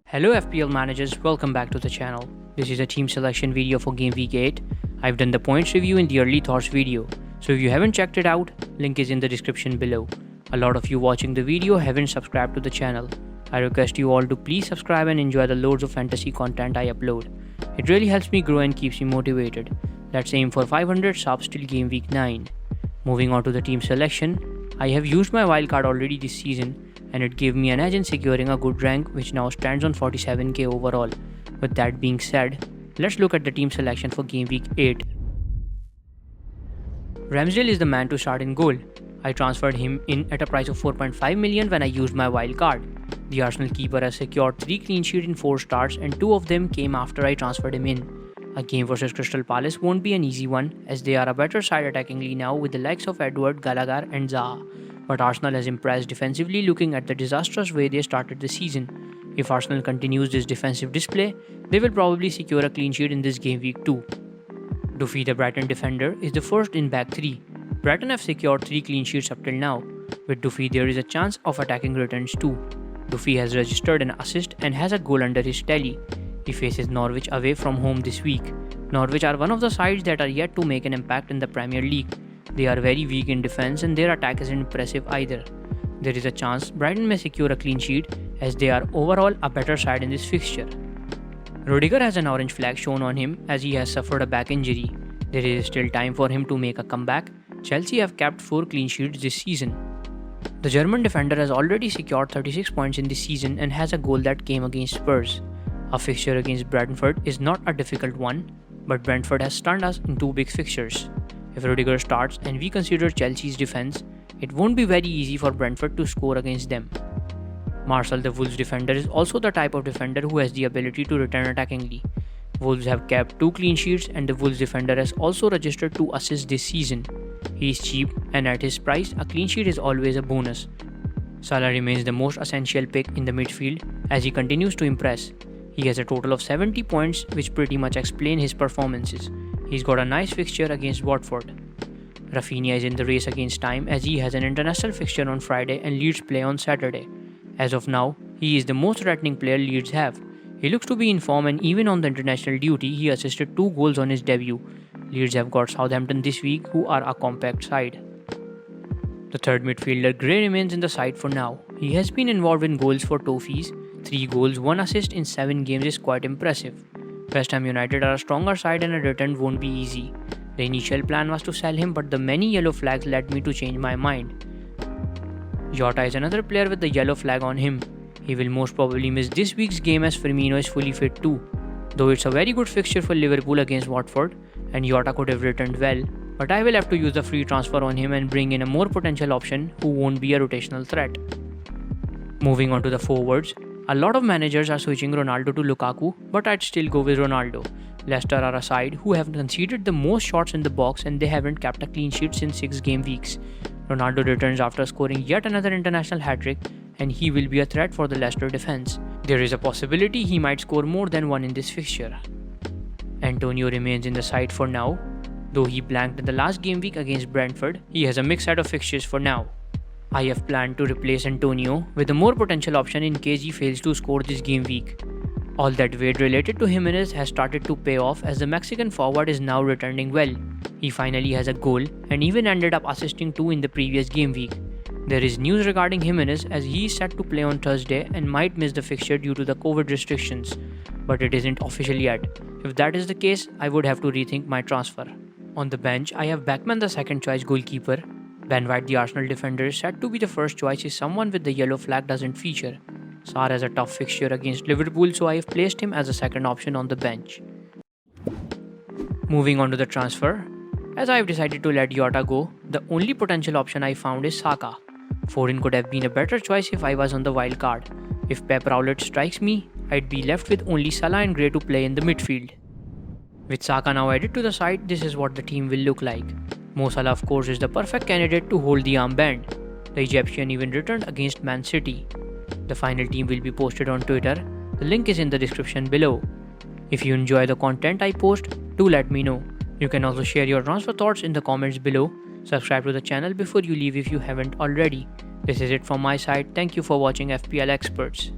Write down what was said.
Hello FPL managers, welcome back to the channel. This is a team selection video for game week 8. I've done the points review in the early thoughts video, so if you haven't checked it out, link is in the description below. A lot of you watching the video haven't subscribed to the channel. I request you all to please subscribe and enjoy the loads of fantasy content I upload. It really helps me grow and keeps me motivated. Let's aim for 500 subs till game week 9. Moving on to the team selection, I have used my wildcard already this season and it gave me an edge in securing a good rank which now stands on 47k overall. With that being said, let's look at the team selection for game week 8. Ramsdale is the man to start in goal. I transferred him in at a price of 4.5 million when I used my wild card. The Arsenal keeper has secured 3 clean sheets in 4 starts and 2 of them came after I transferred him in. A game versus Crystal Palace won't be an easy one as they are a better side attackingly now with the likes of Edward, Gallagher and Zaha. But Arsenal has impressed defensively looking at the disastrous way they started the season. If Arsenal continues this defensive display, they will probably secure a clean sheet in this game week too. Duffy, the Brighton defender, is the first in back 3. Brighton have secured 3 clean sheets up till now. With Duffy there is a chance of attacking returns too. Duffy has registered an assist and has a goal under his tally. He faces Norwich away from home this week. Norwich are one of the sides that are yet to make an impact in the Premier League. They are very weak in defense and their attack isn't impressive either. There is a chance Brighton may secure a clean sheet as they are overall a better side in this fixture. Rudiger has an orange flag shown on him as he has suffered a back injury. There is still time for him to make a comeback. Chelsea have kept 4 clean sheets this season. The German defender has already secured 36 points in this season and has a goal that came against Spurs. A fixture against Brentford is not a difficult one, but Brentford has stunned us in 2 big fixtures. If Rudiger starts and we consider Chelsea's defense, it won't be very easy for Brentford to score against them. Martial, the Wolves defender, is also the type of defender who has the ability to return attackingly. Wolves have kept 2 clean sheets and the Wolves defender has also registered 2 assists this season. He is cheap and at his price, a clean sheet is always a bonus. Salah remains the most essential pick in the midfield as he continues to impress. He has a total of 70 points which pretty much explain his performances. He's got a nice fixture against Watford. Rafinha is in the race against time as he has an international fixture on Friday and Leeds play on Saturday. As of now, he is the most threatening player Leeds have. He looks to be in form and even on the international duty, he assisted 2 goals on his debut. Leeds have got Southampton this week who are a compact side. The third midfielder Gray remains in the side for now. He has been involved in goals for Toffees. 3 goals, 1 assist in 7 games is quite impressive. West Ham United are a stronger side and a return won't be easy. The initial plan was to sell him but the many yellow flags led me to change my mind. Jota is another player with the yellow flag on him. He will most probably miss this week's game as Firmino is fully fit too. Though it's a very good fixture for Liverpool against Watford and Jota could have returned well, but I will have to use the free transfer on him and bring in a more potential option who won't be a rotational threat. Moving on to the forwards, a lot of managers are switching Ronaldo to Lukaku, but I'd still go with Ronaldo. Leicester are a side who have conceded the most shots in the box and they haven't kept a clean sheet since 6 game weeks. Ronaldo returns after scoring yet another international hat-trick and he will be a threat for the Leicester defense. There is a possibility he might score more than 1 in this fixture. Antonio remains in the side for now. Though he blanked in the last game week against Brentford, he has a mixed set of fixtures for now. I have planned to replace Antonio with a more potential option in case he fails to score this game week. All that weight related to Jimenez has started to pay off as the Mexican forward is now returning well. He finally has a goal and even ended up assisting 2 in the previous game week. There is news regarding Jimenez as he is set to play on Thursday and might miss the fixture due to the COVID restrictions, but it isn't official yet. If that is the case, I would have to rethink my transfer. On the bench, I have Beckman, the second choice goalkeeper. Ben White, the Arsenal defender, is said to be the first choice if someone with the yellow flag doesn't feature. Sarr has a tough fixture against Liverpool, so I have placed him as a second option on the bench. Moving on to the transfer, as I have decided to let Jota go, the only potential option I found is Saka. Foden could have been a better choice if I was on the wild card. If Pep Rowlett strikes me, I'd be left with only Salah and Gray to play in the midfield. With Saka now added to the side, this is what the team will look like. Mo Salah of course is the perfect candidate to hold the armband. The Egyptian even returned against Man City. The final team will be posted on Twitter. The link is in the description below. If you enjoy the content I post, do let me know. You can also share your transfer thoughts in the comments below. Subscribe to the channel before you leave if you haven't already. This is it from my side. Thank you for watching FPL Experts.